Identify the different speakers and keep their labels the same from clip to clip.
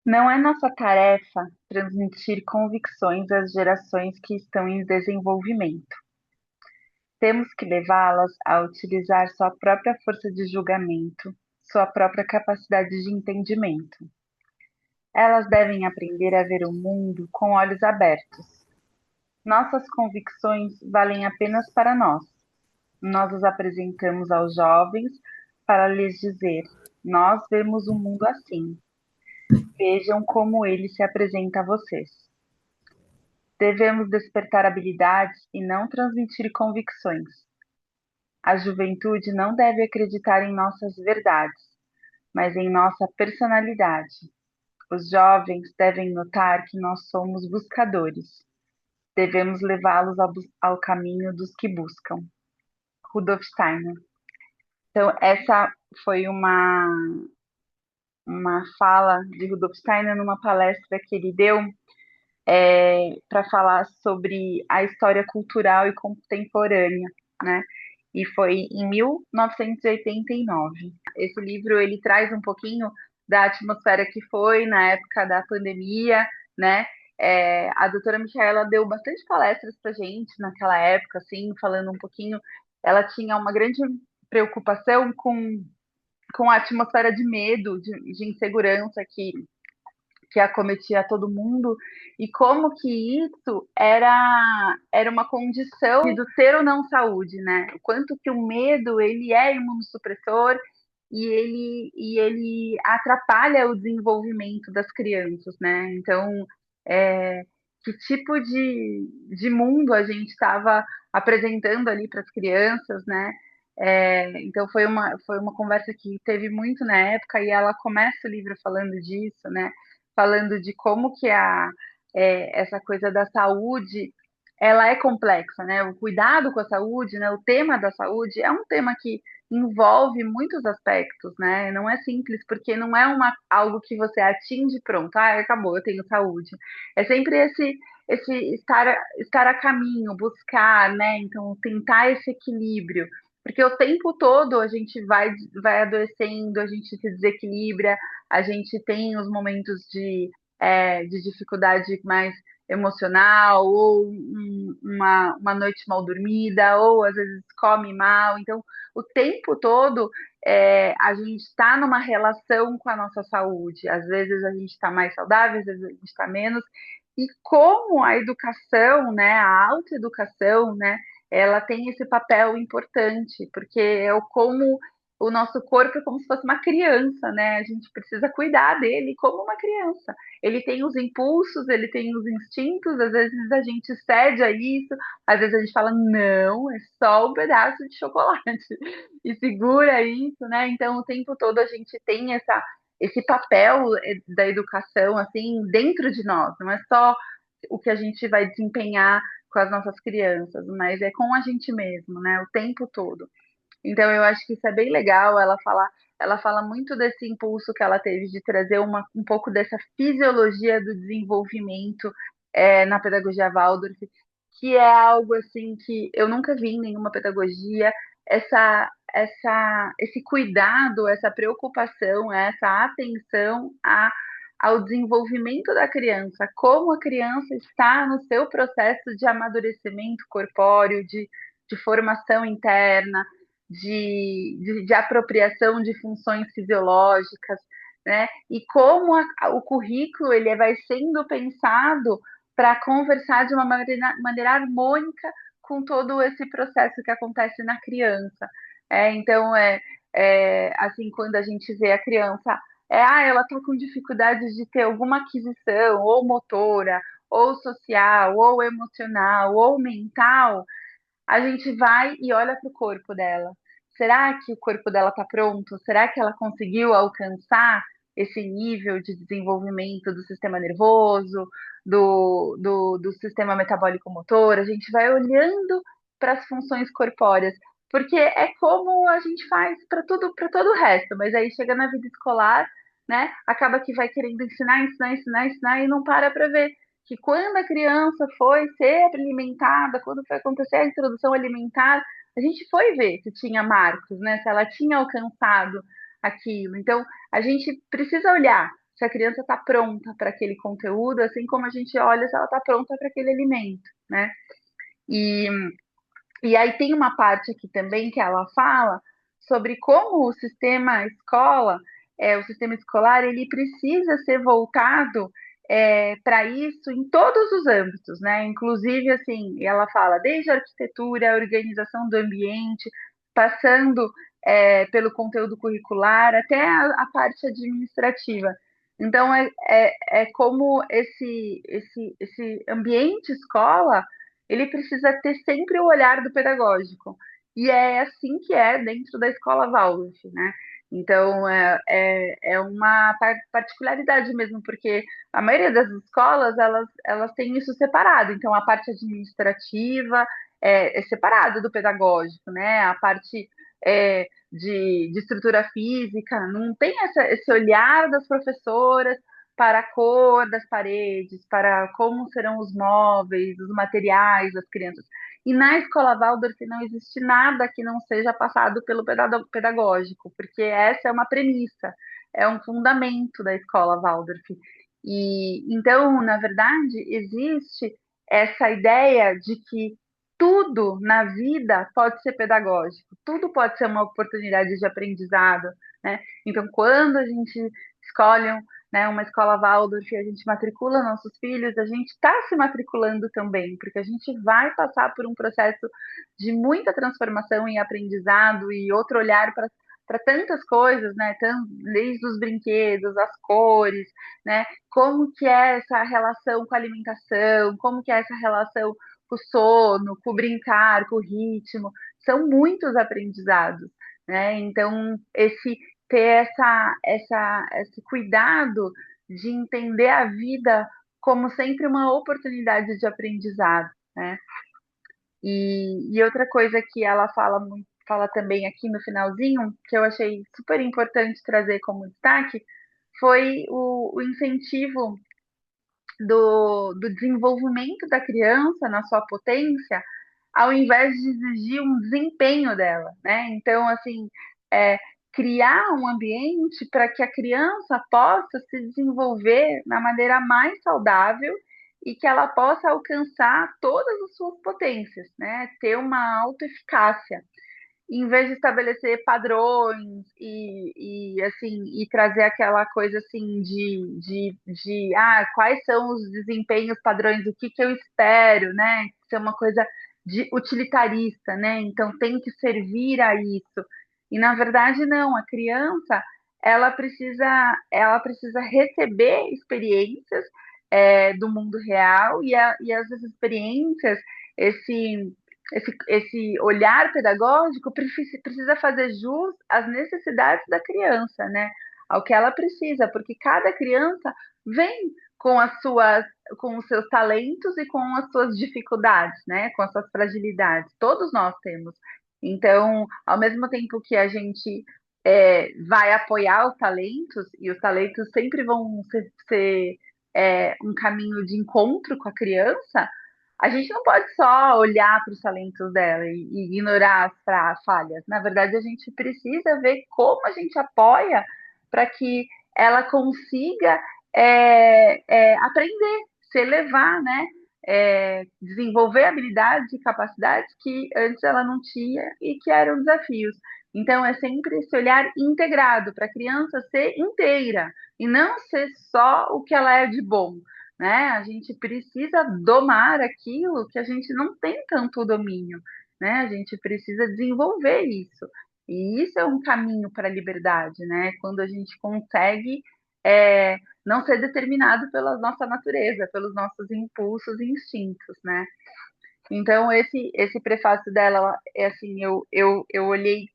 Speaker 1: Não é nossa tarefa transmitir convicções às gerações que estão em desenvolvimento. Temos que levá-las a utilizar sua própria força de julgamento, sua própria capacidade de entendimento. Elas devem aprender a ver o mundo com olhos abertos. Nossas convicções valem apenas para nós. Nós os apresentamos aos jovens para lhes dizer: nós vemos o mundo assim. Vejam como ele se apresenta a vocês. Devemos despertar habilidades e não transmitir convicções. A juventude não deve acreditar em nossas verdades, mas em nossa personalidade. Os jovens devem notar que nós somos buscadores. Devemos levá-los ao caminho dos que buscam. Rudolf Steiner. Então, essa foi uma fala de Rudolf Steiner numa palestra que ele deu para falar sobre a história cultural e contemporânea, né? E foi em 1989. Esse livro ele traz um pouquinho da atmosfera que foi na época da pandemia, né? A doutora Michaela deu bastante palestras para gente naquela época, assim, falando um pouquinho. Ela tinha uma grande preocupação com a atmosfera de medo, de insegurança que acometia todo mundo e como que isso era uma condição do ter ou não saúde, né? O quanto que o medo ele é imunossupressor e ele atrapalha o desenvolvimento das crianças, né? Então, é, que tipo de mundo a gente estava apresentando ali para as crianças, né? Então foi uma conversa que teve muito na época e ela começa o livro falando disso, né? Falando de como que essa coisa da saúde ela é complexa, né? O cuidado com a saúde, né? O tema da saúde é um tema que envolve muitos aspectos, né? Não é simples porque não é algo que você atinge e pronto, acabou, eu tenho saúde. É sempre esse estar a caminho, buscar, né? Então tentar esse equilíbrio. Porque o tempo todo a gente vai adoecendo, a gente se desequilibra, a gente tem os momentos de dificuldade mais emocional, ou uma noite mal dormida, ou às vezes come mal. Então, o tempo todo a gente está numa relação com a nossa saúde. Às vezes a gente está mais saudável, às vezes a gente está menos. E como a educação, né, a autoeducação, né, ela tem esse papel importante, porque é como o nosso corpo é como se fosse uma criança, né? A gente precisa cuidar dele como uma criança. Ele tem os impulsos, ele tem os instintos, às vezes a gente cede a isso, às vezes a gente fala, não, é só um pedaço de chocolate, e segura isso, né? Então, o tempo todo a gente tem esse papel da educação, assim, dentro de nós, não é só o que a gente vai desempenhar com as nossas crianças, mas é com a gente mesmo, né? O tempo todo. Então eu acho que isso é bem legal. Ela fala muito desse impulso que ela teve de trazer um pouco dessa fisiologia do desenvolvimento na pedagogia Waldorf, que é algo assim que eu nunca vi em nenhuma pedagogia. Esse cuidado, essa preocupação, essa atenção ao desenvolvimento da criança, como a criança está no seu processo de amadurecimento corpóreo, de formação interna, de apropriação de funções fisiológicas, né? E como o currículo ele vai sendo pensado para conversar de uma maneira harmônica com todo esse processo que acontece na criança. Então, assim, quando a gente vê a criança, ela está com dificuldade de ter alguma aquisição, ou motora, ou social, ou emocional, ou mental, a gente vai e olha para o corpo dela. Será que o corpo dela está pronto? Será que ela conseguiu alcançar esse nível de desenvolvimento do sistema nervoso, do sistema metabólico-motor? A gente vai olhando para as funções corpóreas, porque é como a gente faz para todo o resto, mas aí chega na vida escolar, né? Acaba que vai querendo ensinar, ensinar, ensinar, ensinar e não para ver que quando a criança foi ser alimentada, quando foi acontecer a introdução alimentar, a gente foi ver se tinha marcos, né? Se ela tinha alcançado aquilo. Então, a gente precisa olhar. se a criança está pronta para aquele conteúdo, assim como a gente olha se ela está pronta para aquele alimento, né? E, e aí tem uma parte aqui também que ela fala sobre como o sistema escola, o sistema escolar, ele precisa ser voltado para isso em todos os âmbitos, né? Inclusive, assim, ela fala desde a arquitetura, a organização do ambiente, passando pelo conteúdo curricular, até a parte administrativa. Então, é como esse ambiente escola ele precisa ter sempre o olhar do pedagógico. E é assim que é dentro da escola Waldorf, né? Então, é uma particularidade mesmo, porque a maioria das escolas, elas têm isso separado. Então, a parte administrativa é separada do pedagógico, né? A parte de estrutura física, não tem esse olhar das professoras para a cor das paredes, para como serão os móveis, os materiais das crianças. E na escola Waldorf não existe nada que não seja passado pelo pedagógico, porque essa é uma premissa, é um fundamento da escola Waldorf. E então, na verdade, existe essa ideia de que tudo na vida pode ser pedagógico, tudo pode ser uma oportunidade de aprendizado, né? Então, quando a gente escolhe né, uma escola Waldorf e a gente matricula nossos filhos, a gente está se matriculando também, porque a gente vai passar por um processo de muita transformação e aprendizado e outro olhar para tantas coisas, né? Desde os brinquedos, as cores, né? Como que é essa relação com a alimentação, como que é essa relação com o sono, com o brincar, com o ritmo, são muitos aprendizados, né? Então, ter esse cuidado de entender a vida como sempre uma oportunidade de aprendizado, né? E outra coisa que ela fala também aqui no finalzinho, que eu achei super importante trazer como destaque, foi o incentivo do desenvolvimento da criança na sua potência, ao invés de exigir um desempenho dela, né? Então, assim, é, criar um ambiente para que a criança possa se desenvolver na maneira mais saudável e que ela possa alcançar todas as suas potências, né? Ter uma autoeficácia em vez de estabelecer padrões assim e trazer aquela coisa assim de quais são os desempenhos padrões, o que eu espero, né? Ser uma coisa de utilitarista, né? Então tem que servir a isso. E na verdade não, a criança ela precisa receber experiências do mundo real e as experiências esse esse olhar pedagógico precisa fazer jus às necessidades da criança, né? Ao que ela precisa, porque cada criança vem com com os seus talentos e com as suas dificuldades, né? Com as suas fragilidades. Todos nós temos. Então, ao mesmo tempo que a gente vai apoiar os talentos, e os talentos sempre vão ser um caminho de encontro com a criança, a gente não pode só olhar para os talentos dela e ignorar as falhas. Na verdade, a gente precisa ver como a gente apoia para que ela consiga aprender, se elevar, né? Desenvolver habilidades e capacidades que antes ela não tinha e que eram desafios. Então, é sempre esse olhar integrado para a criança ser inteira e não ser só o que ela é de bom, né? A gente precisa domar aquilo que a gente não tem tanto domínio, né? A gente precisa desenvolver isso. E isso é um caminho para a liberdade, né? Quando a gente consegue é, não ser determinado pela nossa natureza, pelos nossos impulsos e instintos, né? Então, esse prefácio dela, é assim, eu olhei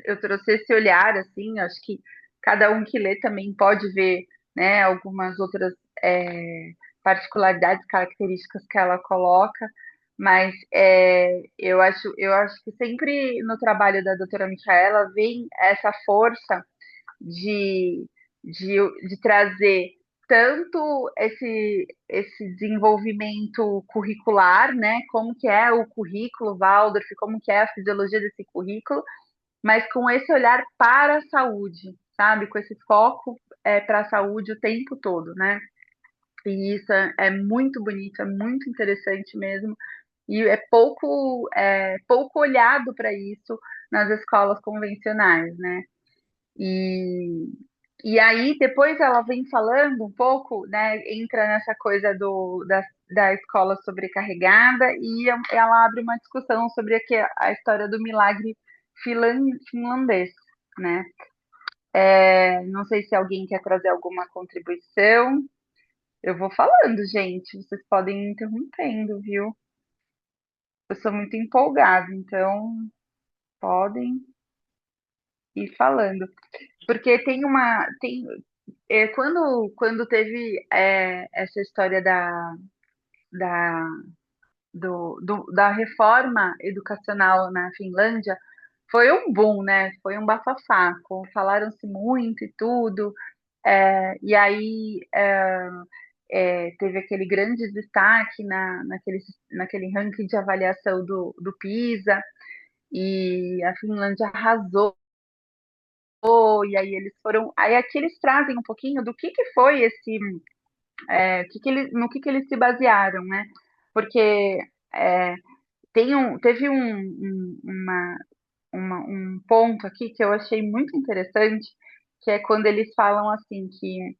Speaker 1: eu trouxe esse olhar, assim, acho que cada um que lê também pode ver, né, algumas outras particularidades, características que ela coloca, mas eu acho que sempre no trabalho da doutora Micaela vem essa força de, de trazer tanto esse desenvolvimento curricular, né? Como que é o currículo Waldorf, como que é a fisiologia desse currículo, mas com esse olhar para a saúde, sabe? Com esse foco para a saúde o tempo todo, né? E isso é muito bonito, é muito interessante mesmo. E é pouco olhado para isso nas escolas convencionais, né? E, e aí depois ela vem falando um pouco, né? Entra nessa coisa da escola sobrecarregada e ela abre uma discussão sobre a história do milagre finlandês, né? Não sei se alguém quer trazer alguma contribuição. Eu vou falando, gente. Vocês podem ir interrompendo, viu? Eu sou muito empolgada, então podem ir falando. Porque quando teve essa história da, da reforma educacional na Finlândia, foi um boom, né? Foi um bafafá. Falaram-se muito e tudo. E aí teve aquele grande destaque naquele ranking de avaliação do PISA, e a Finlândia arrasou, e aí eles foram. Aí aqui eles trazem um pouquinho do que foi no que eles se basearam, né? Porque é, teve um ponto aqui que eu achei muito interessante, que é quando eles falam assim que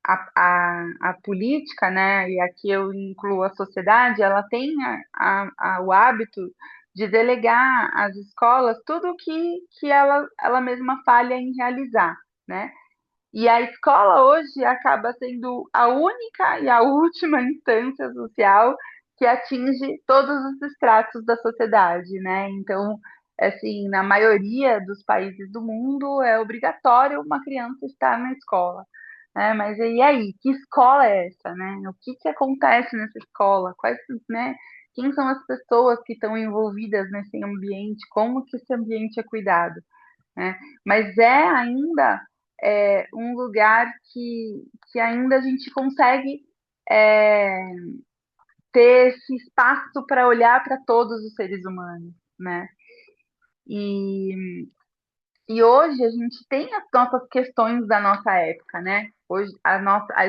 Speaker 1: a política, né, e aqui eu incluo a sociedade, ela tem o hábito de delegar às escolas tudo que ela mesma falha em realizar, né? E a escola hoje acaba sendo a única e a última instância social que atinge todos os estratos da sociedade, né? Então, assim, na maioria dos países do mundo é obrigatório uma criança estar na escola, né? Mas e aí, que escola é essa, né? O que que acontece nessa escola? Né? Quem são as pessoas que estão envolvidas nesse ambiente? Como que esse ambiente é cuidado? Né? Mas ainda um lugar que ainda a gente consegue é, ter esse espaço para olhar para todos os seres humanos, né? E, e hoje a gente tem as nossas questões da nossa época, né? Hoje a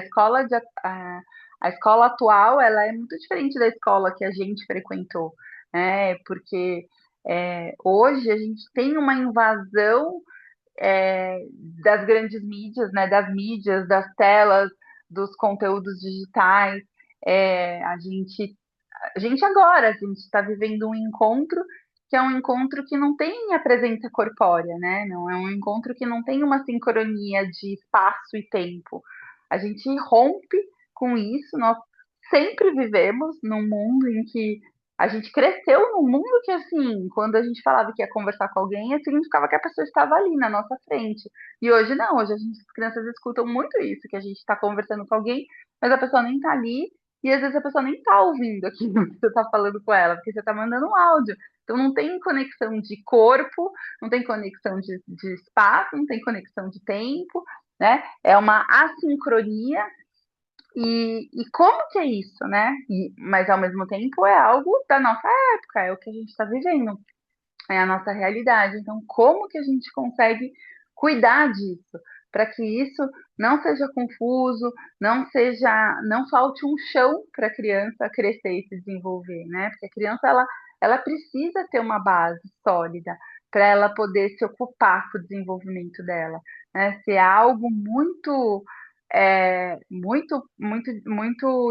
Speaker 1: escola atual ela é muito diferente da escola que a gente frequentou, né? Porque hoje a gente tem uma invasão é, das grandes mídias, né, das mídias, das telas, dos conteúdos digitais. A gente está vivendo um encontro que é um encontro que não tem a presença corpórea, né? Não é um encontro que não tem uma sincronia de espaço e tempo. A gente rompe com isso. Nós sempre vivemos num mundo em que a gente cresceu num mundo que, assim, quando a gente falava que ia conversar com alguém, significava que a pessoa estava ali na nossa frente. E hoje não, hoje as crianças escutam muito isso, que a gente está conversando com alguém, mas a pessoa nem está ali, e às vezes a pessoa nem está ouvindo aquilo que você está falando com ela, porque você está mandando um áudio. Então não tem conexão de corpo, não tem conexão de espaço, não tem conexão de tempo, né? É uma assincronia e como que é isso, né? Mas ao mesmo tempo é algo da nossa época, é o que a gente está vivendo, é a nossa realidade. Então, como que a gente consegue cuidar disso? Para que isso não seja confuso, não falte um chão para a criança crescer e se desenvolver, né? Porque a criança ela precisa ter uma base sólida para ela poder se ocupar com o desenvolvimento dela, né? Se é algo muito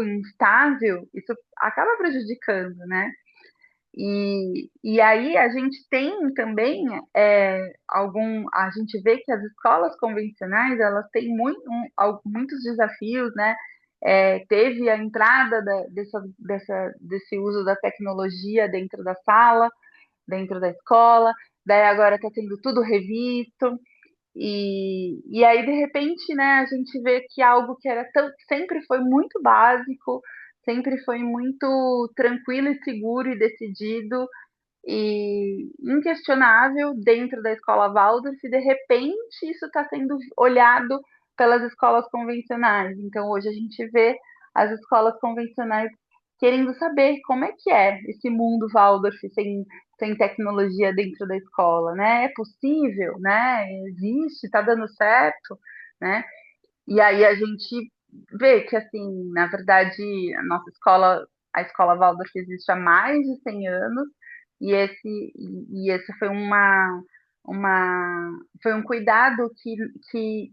Speaker 1: instável, isso acaba prejudicando, né? E aí a gente tem também a gente vê que as escolas convencionais elas têm muitos desafios, né? Teve a entrada desse uso da tecnologia dentro da sala, dentro da escola, daí agora está sendo tudo revisto, e aí, de repente, né, a gente vê que algo que sempre foi muito básico, sempre foi muito tranquilo e seguro e decidido e inquestionável dentro da escola Waldorf, e de repente isso está sendo olhado pelas escolas convencionais. Então, hoje a gente vê as escolas convencionais querendo saber como é esse mundo Waldorf sem tecnologia dentro da escola, né? É possível, né? Existe, está dando certo, né? E aí a gente vê que, assim, na verdade, a escola Waldorf existe há mais de 100 anos, e esse uma, foi um cuidado que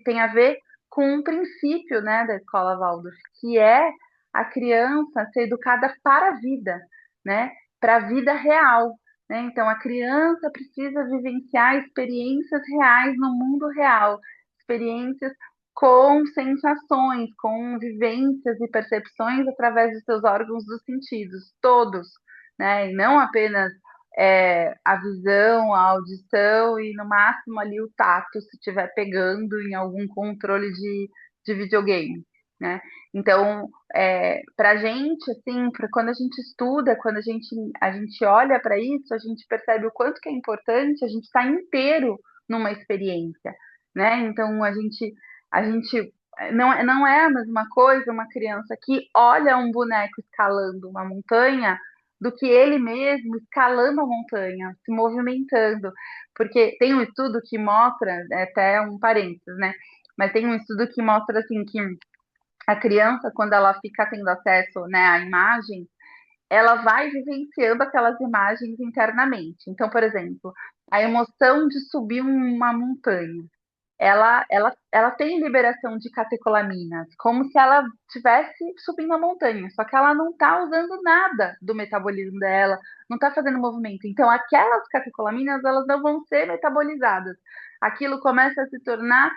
Speaker 1: tem a ver com um princípio, né, da escola Waldorf, que é a criança ser educada para a vida, né, para a vida real. Né? Então, a criança precisa vivenciar experiências reais no mundo real, experiências com sensações, com vivências e percepções através dos seus órgãos dos sentidos, todos, né? E não apenas a visão, a audição e no máximo ali o tato, se estiver pegando em algum controle de videogame, né? Então, para a gente, assim, quando a gente estuda, quando a gente olha para isso, a gente percebe o quanto que é importante a gente estar inteiro numa experiência, né? Então, a gente não é a mesma coisa uma criança que olha um boneco escalando uma montanha do que ele mesmo escalando a montanha, se movimentando. Porque tem um estudo que mostra, até um parênteses, né? Mas tem um estudo que mostra assim que a criança, quando ela fica tendo acesso, né, à imagem, ela vai vivenciando aquelas imagens internamente. Então, por exemplo, a emoção de subir uma montanha ela tem liberação de catecolaminas, como se ela estivesse subindo a montanha, só que ela não está usando nada do metabolismo dela, não está fazendo movimento. Então, aquelas catecolaminas, elas não vão ser metabolizadas. Aquilo começa a se tornar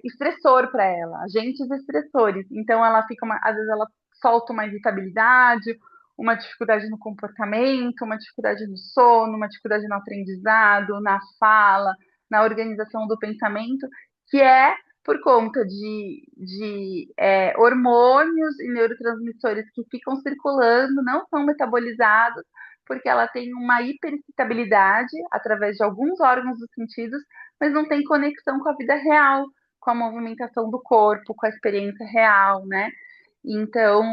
Speaker 1: estressor para ela, agentes estressores. Então, às vezes, ela solta uma irritabilidade, uma dificuldade no comportamento, uma dificuldade no sono, uma dificuldade no aprendizado, na fala, na organização do pensamento, que é por conta de hormônios e neurotransmissores que ficam circulando, não são metabolizados, porque ela tem uma hiperexcitabilidade através de alguns órgãos dos sentidos, mas não tem conexão com a vida real, com a movimentação do corpo, com a experiência real, né? Então,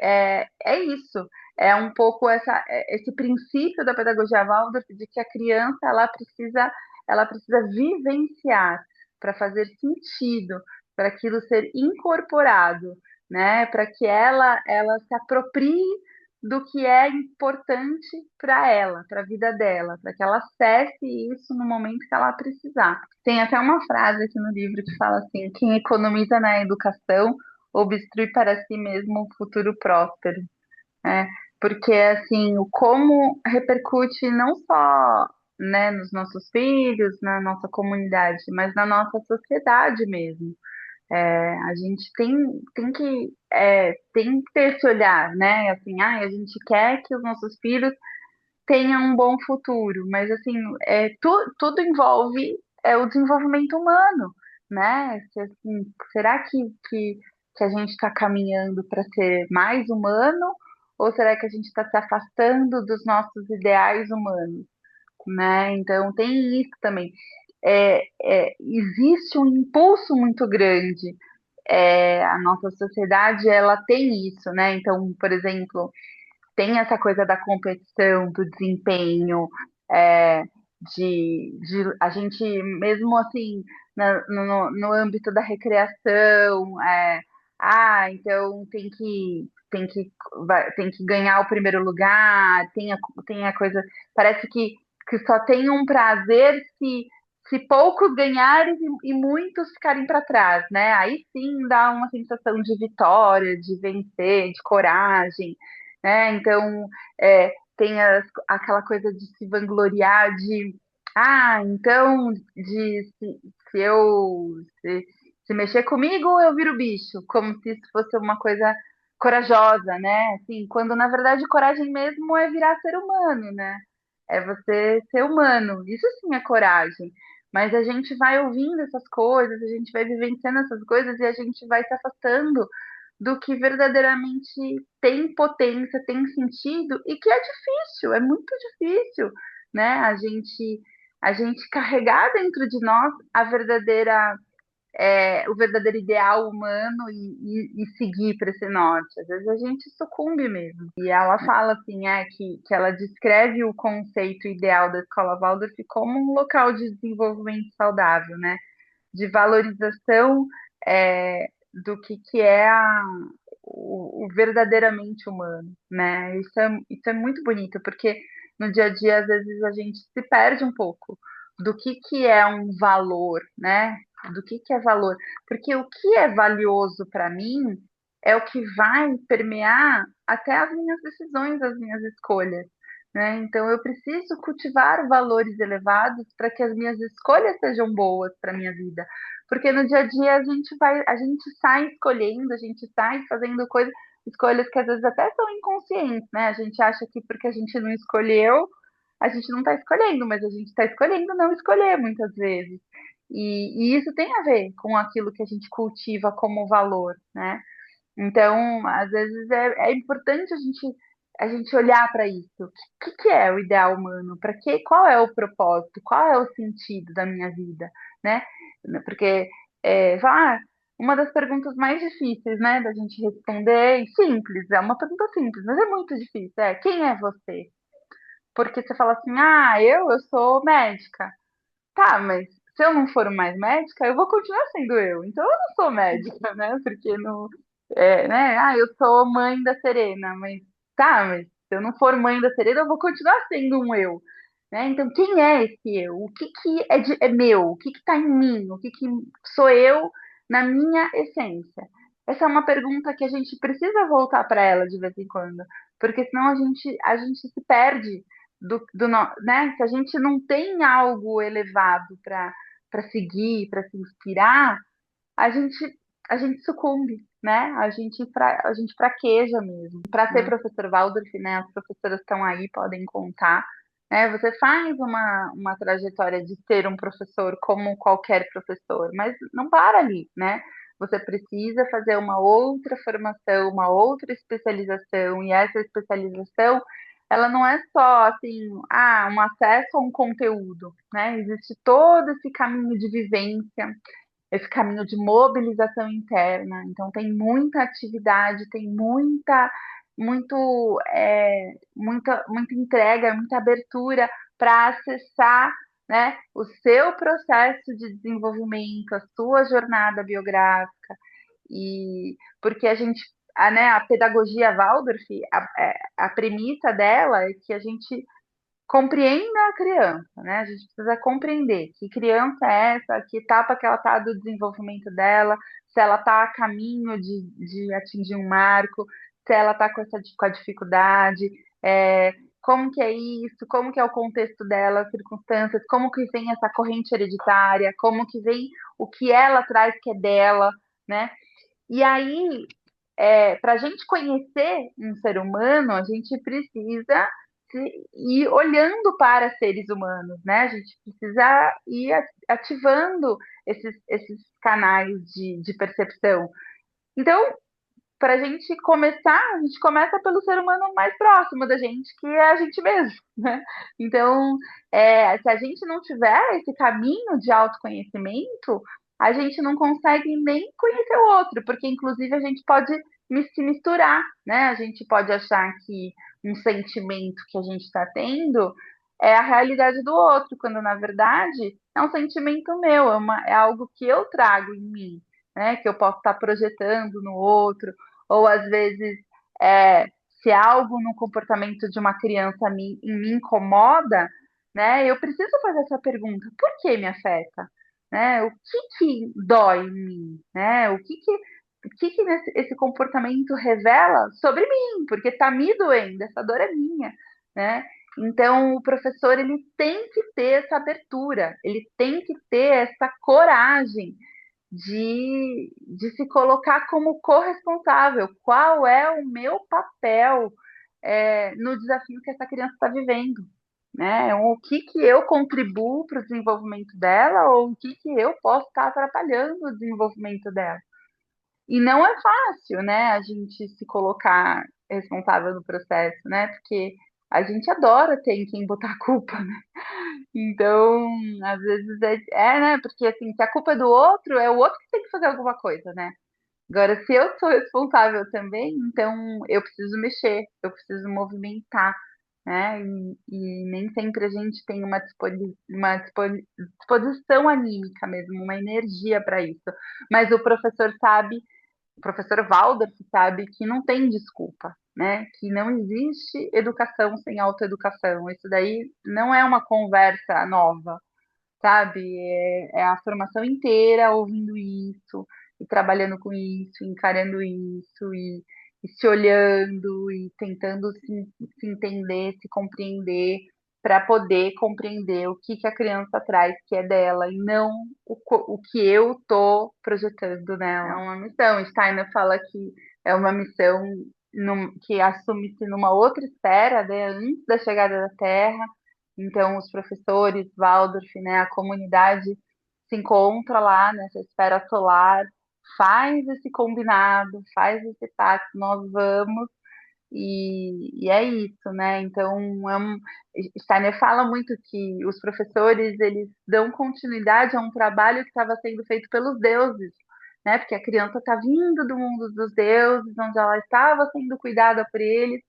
Speaker 1: é isso. É um pouco esse princípio da pedagogia Waldorf de que a criança ela precisa vivenciar para fazer sentido, para aquilo ser incorporado, né? Para que ela se aproprie do que é importante para ela, para a vida dela, para que ela acesse isso no momento que ela precisar. Tem até uma frase aqui no livro que fala assim: quem economiza na educação obstrui para si mesmo um futuro próspero, né? Porque assim, o como repercute não só, né, nos nossos filhos, na nossa comunidade, mas na nossa sociedade mesmo. A gente tem que ter esse olhar, né? Assim, a gente quer que os nossos filhos tenham um bom futuro, mas assim, tudo envolve o desenvolvimento humano, né? Assim, será que a gente está caminhando para ser mais humano, ou será que a gente está se afastando dos nossos ideais humanos, né? Então tem isso também. Existe um impulso muito grande. A nossa sociedade ela tem isso, né? Então, por exemplo, tem essa coisa da competição, do desempenho, é, de a gente, mesmo assim, no âmbito da recreação, então tem que ganhar o primeiro lugar, tem a coisa, parece que só tem um prazer se poucos ganharem e muitos ficarem para trás, né? Aí sim dá uma sensação de vitória, de vencer, de coragem, né? Então, tem aquela coisa de se vangloriar então, se mexer comigo, eu viro bicho, como se isso fosse uma coisa corajosa, né? Assim, quando na verdade coragem mesmo é virar ser humano, né? É você ser humano. Isso sim é coragem. Mas a gente vai ouvindo essas coisas, a gente vai vivenciando essas coisas e a gente vai se afastando do que verdadeiramente tem potência, tem sentido e que é difícil, é muito difícil, né? A gente carregar dentro de nós a verdadeira o verdadeiro ideal humano e seguir para esse norte. Às vezes a gente sucumbe mesmo. E ela fala assim, que ela descreve o conceito ideal da escola Waldorf como um local de desenvolvimento saudável, né? De valorização é, do que é o verdadeiramente humano, né? Isso é muito bonito, porque no dia a dia, às vezes, a gente se perde um pouco do que é um valor, né? Do que é valor. Porque o que é valioso para mim é o que vai permear até as minhas decisões, as minhas escolhas. Né? Então, eu preciso cultivar valores elevados para que as minhas escolhas sejam boas para a minha vida. Porque no dia a dia a gente sai escolhendo, a gente sai fazendo coisas, escolhas que às vezes até são inconscientes, né? A gente acha que porque a gente não escolheu, a gente não está escolhendo, mas a gente está escolhendo não escolher muitas vezes. E isso tem a ver com aquilo que a gente cultiva como valor, né? Então, às vezes é importante a gente olhar para isso. Que é o ideal humano? Para quê? Qual é o propósito? Qual é o sentido da minha vida, né? Porque uma das perguntas mais difíceis, né, da gente responder, e simples, é uma pergunta simples, mas é muito difícil, quem é você? Porque você fala assim, eu sou médica. Tá, mas se eu não for mais médica, eu vou continuar sendo eu. Então eu não sou médica, né? Porque não. Né? Eu sou mãe da Serena, mas tá, mas se eu não for mãe da Serena, eu vou continuar sendo um eu. Né? Então, quem é esse eu? O que é meu? O que tá em mim? O que sou eu na minha essência? Essa é uma pergunta que a gente precisa voltar para ela de vez em quando, porque senão a gente se perde né? Se a gente não tem algo elevado para seguir, para se inspirar, a gente a gente sucumbe, né? A gente fraqueja mesmo. Para ser professor Waldorf, né? As professoras estão aí, podem contar. Né? Você faz uma trajetória de ser um professor como qualquer professor, mas não para ali, né? Você precisa fazer uma outra formação, uma outra especialização, e essa especialização ela não é só assim, um acesso a um conteúdo, né? Existe todo esse caminho de vivência, esse caminho de mobilização interna. Então tem muita atividade, tem muita entrega, muita abertura para acessar, né, o seu processo de desenvolvimento, a sua jornada biográfica. E porque a pedagogia Waldorf, a premissa dela é que a gente compreenda a criança, né? A gente precisa compreender que criança é essa, que etapa que ela está do desenvolvimento dela, se ela está a caminho de atingir um marco, se ela está com a dificuldade, é, como que é isso, como que é o contexto dela, as circunstâncias, como que vem essa corrente hereditária, como que vem o que ela traz que é dela, né? E aí para a gente conhecer um ser humano, a gente precisa ir olhando para seres humanos, né? A gente precisa ir ativando esses canais de percepção. Então, para a gente começar, a gente começa pelo ser humano mais próximo da gente, que é a gente mesmo, né? Então, se a gente não tiver esse caminho de autoconhecimento, a gente não consegue nem conhecer o outro, porque inclusive a gente pode se misturar, né? A gente pode achar que um sentimento que a gente está tendo é a realidade do outro, quando na verdade é um sentimento meu, é algo que eu trago em mim, né? Que eu posso estar projetando no outro, ou às vezes, é, se algo no comportamento de uma criança me incomoda, né, eu preciso fazer essa pergunta: por que me afeta? Né? O que dói em mim? Né? Esse comportamento revela sobre mim? Porque está me doendo, essa dor é minha. Né? Então, o professor ele tem que ter essa abertura, ele tem que ter essa coragem de se colocar como corresponsável. Qual é o meu papel no desafio que essa criança está vivendo? Né? O que eu contribuo para o desenvolvimento dela ou o que eu posso estar atrapalhando o desenvolvimento dela. E não é fácil, né, a gente se colocar responsável no processo, né? Porque a gente adora ter em quem botar a culpa, né? Então, às vezes né? Porque assim, se a culpa é o outro que tem que fazer alguma coisa, né? Agora, se eu sou responsável também, então eu preciso mexer, eu preciso movimentar, né? E nem sempre a gente tem disposição anímica mesmo, uma energia para isso. Mas o professor sabe, o professor Waldorf sabe que não tem desculpa, né? Que não existe educação sem autoeducação. Isso daí não é uma conversa nova, sabe? É a formação inteira ouvindo isso, e trabalhando com isso, encarando isso, e se olhando, e tentando se entender, se compreender, para poder compreender o que a criança traz que é dela, e não o que eu tô projetando nela. É uma missão. Steiner fala que é uma missão que assume-se numa outra esfera, né, antes da chegada da Terra. Então, os professores, Waldorf, né, a comunidade se encontra lá nessa esfera solar, faz esse combinado, faz esse pacto, nós vamos, e é isso, né? Então, Steiner fala muito que os professores, eles dão continuidade a um trabalho que estava sendo feito pelos deuses, né? Porque a criança está vindo do mundo dos deuses, onde ela estava sendo cuidada por eles,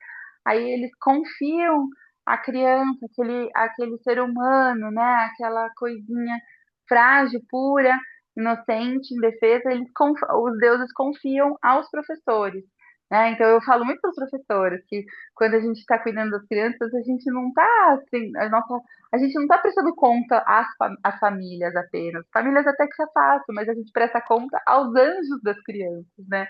Speaker 1: aí eles confiam a criança, aquele ser humano, né? Aquela coisinha frágil, pura, inocente, indefesa, os deuses confiam aos professores. Né? Então eu falo muito para os professores que quando a gente está cuidando das crianças, a gente não está assim, a gente não está prestando conta às famílias apenas. Famílias até que isso é fácil, mas a gente presta conta aos anjos das crianças, né?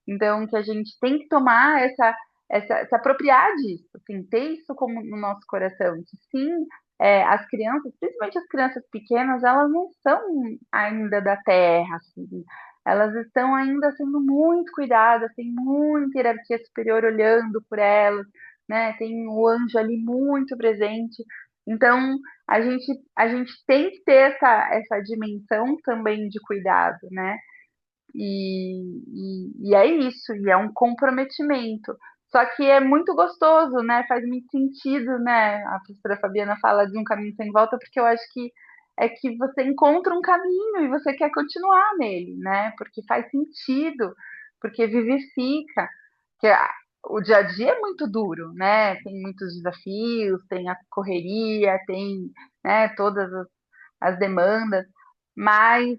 Speaker 1: Então, que a gente tem que tomar se apropriar disso, assim, ter isso como no nosso coração, que sim, as crianças, principalmente as crianças pequenas, elas não são ainda da terra, assim, elas estão ainda sendo muito cuidadas, tem muita hierarquia superior olhando por elas, né? Tem o anjo ali muito presente. Então, a gente tem que ter essa dimensão também de cuidado, né? E é isso, e é um comprometimento. Só que é muito gostoso, né? Faz muito sentido, né? A professora Fabiana fala de um caminho sem volta, porque eu acho que é que você encontra um caminho e você quer continuar nele, né? Porque faz sentido, porque vivifica. Que o dia a dia é muito duro, né? Tem muitos desafios, tem a correria, tem, né, todas as demandas, mas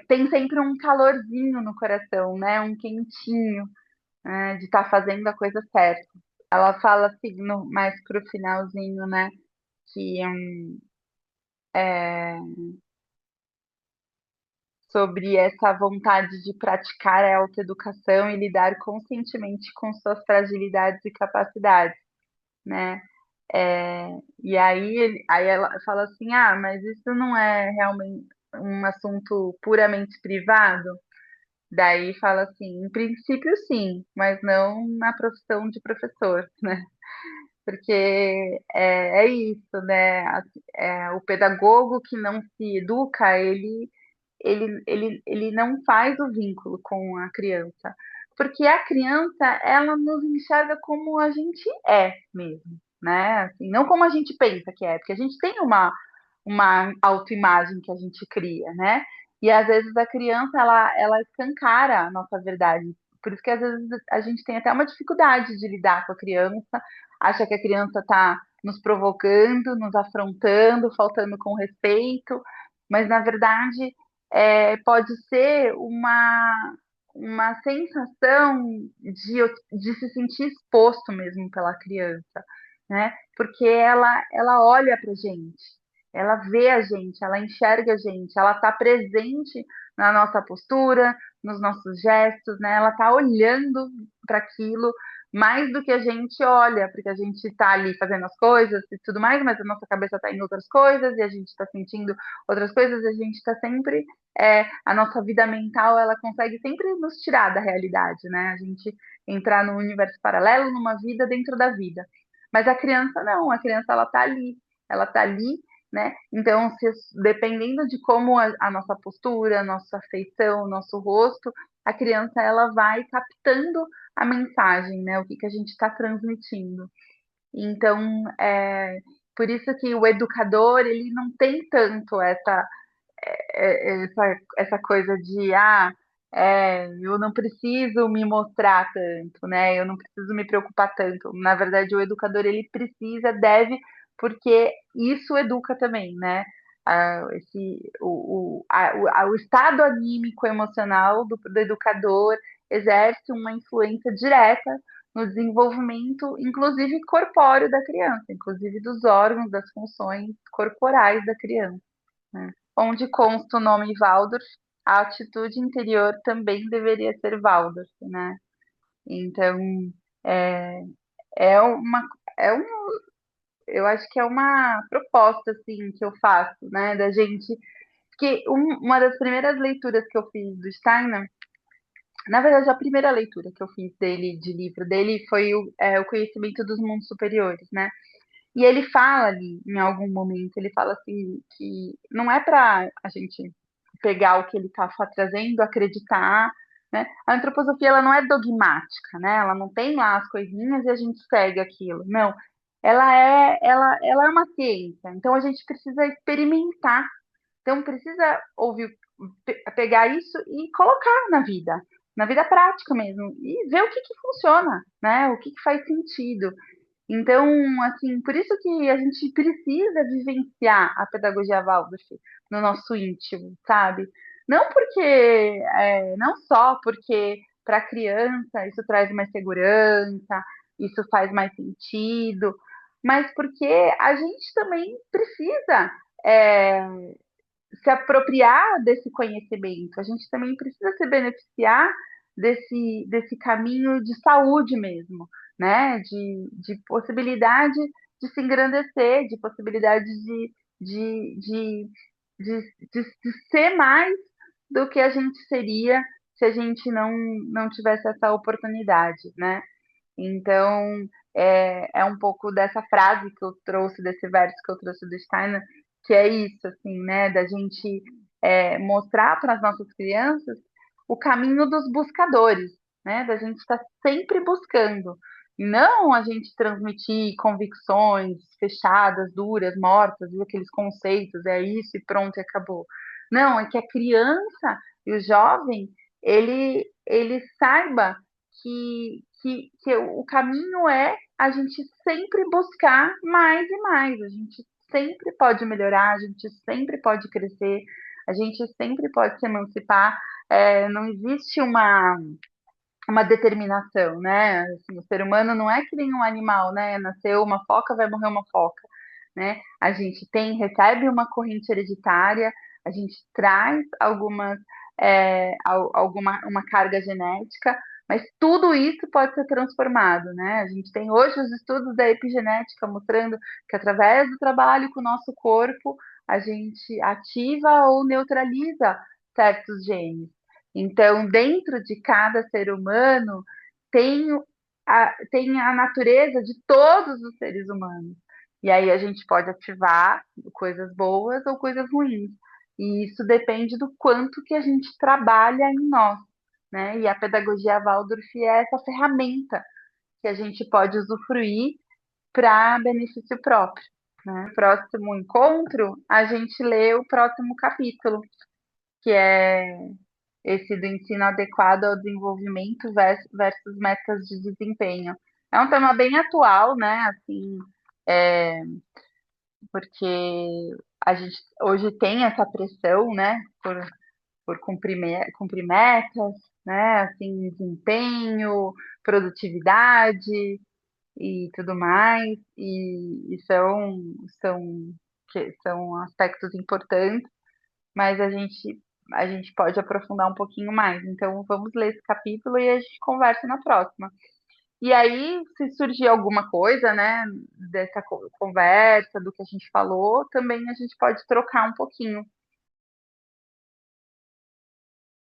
Speaker 1: tem sempre um calorzinho no coração, né? Um quentinho, né? De estar fazendo a coisa certa. Ela fala assim, mais pro finalzinho, né? Que é, sobre essa vontade de praticar a autoeducação e lidar conscientemente com suas fragilidades e capacidades, né? E aí, aí ela fala assim, mas isso não é realmente um assunto puramente privado? Daí fala assim, em princípio sim, mas não na profissão de professor, né? Porque é isso, né? O pedagogo que não se educa, ele não faz o vínculo com a criança. Porque a criança, ela nos enxerga como a gente é mesmo, né? Assim, não como a gente pensa que é, porque a gente tem uma autoimagem que a gente cria, né? E às vezes a criança, ela escancara a nossa verdade. Por isso que às vezes a gente tem até uma dificuldade de lidar com a criança, acha que a criança está nos provocando, nos afrontando, faltando com respeito, mas na verdade pode ser uma sensação de se sentir exposto mesmo pela criança, né? Porque ela olha para gente, ela vê a gente, ela enxerga a gente, ela está presente na nossa postura, nos nossos gestos, né? Ela está olhando para aquilo mais do que a gente olha, porque a gente está ali fazendo as coisas e tudo mais, mas a nossa cabeça está em outras coisas e a gente está sentindo outras coisas, a gente está sempre a nossa vida mental, ela consegue sempre nos tirar da realidade, né? A gente entrar num universo paralelo, numa vida dentro da vida. Mas a criança não, a criança ela tá ali, né? Então, dependendo de como a nossa postura, a nossa feição, o nosso rosto, a criança ela vai captando a mensagem, né? O que a gente está transmitindo. Então, por isso que o educador, ele não tem tanto essa coisa de, eu não preciso me mostrar tanto, né? Eu não preciso me preocupar tanto. Na verdade, o educador, ele precisa, deve, porque isso educa também, né? O estado anímico emocional do educador exerce uma influência direta no desenvolvimento, inclusive corpóreo da criança, inclusive dos órgãos, das funções corporais da criança, né? Onde consta o nome Waldorf, a atitude interior também deveria ser Waldorf, né? Então, é, é uma, é um, eu acho que é uma proposta, assim, que eu faço, né, da gente, que uma das primeiras leituras que eu fiz do Steiner, na verdade, a primeira leitura que eu fiz dele, de livro dele, foi o Conhecimento dos Mundos Superiores, né? E ele fala ali, em algum momento, ele fala assim, que não é para a gente pegar o que ele está trazendo, acreditar, né? A antroposofia, ela não é dogmática, né? Ela não tem lá as coisinhas e a gente segue aquilo. Não, ela é uma ciência, então a gente precisa experimentar. Então precisa ouvir, pegar isso e colocar na vida prática mesmo, e ver o que que funciona, né? O que que faz sentido. Então, assim, por isso que a gente precisa vivenciar a pedagogia Waldorf no nosso íntimo, sabe? Não porque, não só porque para a criança isso traz mais segurança, isso faz mais sentido, mas porque a gente também precisa é, se apropriar desse conhecimento, a gente também precisa se beneficiar desse caminho de saúde mesmo, né? De possibilidade de se engrandecer, de possibilidade de, de, de ser mais do que a gente seria se a gente não tivesse essa oportunidade, né? Então, é um pouco dessa frase que eu trouxe, desse verso que eu trouxe do Steiner, que é isso, assim, né? Da gente mostrar para as nossas crianças o caminho dos buscadores, né? Da gente estar sempre buscando. E não a gente transmitir convicções fechadas, duras, mortas, e aqueles conceitos, é isso e pronto, e acabou. Não, é que a criança e o jovem, ele saiba que o caminho é a gente sempre buscar mais e mais. A gente sempre pode melhorar, a gente sempre pode crescer, a gente sempre pode se emancipar. Não existe uma determinação, né? Assim, o ser humano não é que nem um animal, né? Nasceu uma foca, vai morrer uma foca, né? A gente recebe uma corrente hereditária, a gente traz uma carga genética, mas tudo isso pode ser transformado, né? A gente tem hoje os estudos da epigenética mostrando que através do trabalho com o nosso corpo, a gente ativa ou neutraliza certos genes. Então, dentro de cada ser humano, tem tem a natureza de todos os seres humanos. E aí a gente pode ativar coisas boas ou coisas ruins. E isso depende do quanto que a gente trabalha em nós, né? E a pedagogia Waldorf é essa ferramenta que a gente pode usufruir para benefício próprio, né? No próximo encontro, a gente lê o próximo capítulo, que é esse do ensino adequado ao desenvolvimento versus metas de desempenho. É um tema bem atual, né? Assim, é, porque a gente hoje tem essa pressão, né? Por cumprir metas, né? Assim, desempenho, produtividade e tudo mais. E são, são aspectos importantes, mas a gente pode aprofundar um pouquinho mais. Então, vamos ler esse capítulo e a gente conversa na próxima. E aí, se surgir alguma coisa, né, dessa conversa, do que a gente falou, também a gente pode trocar um pouquinho.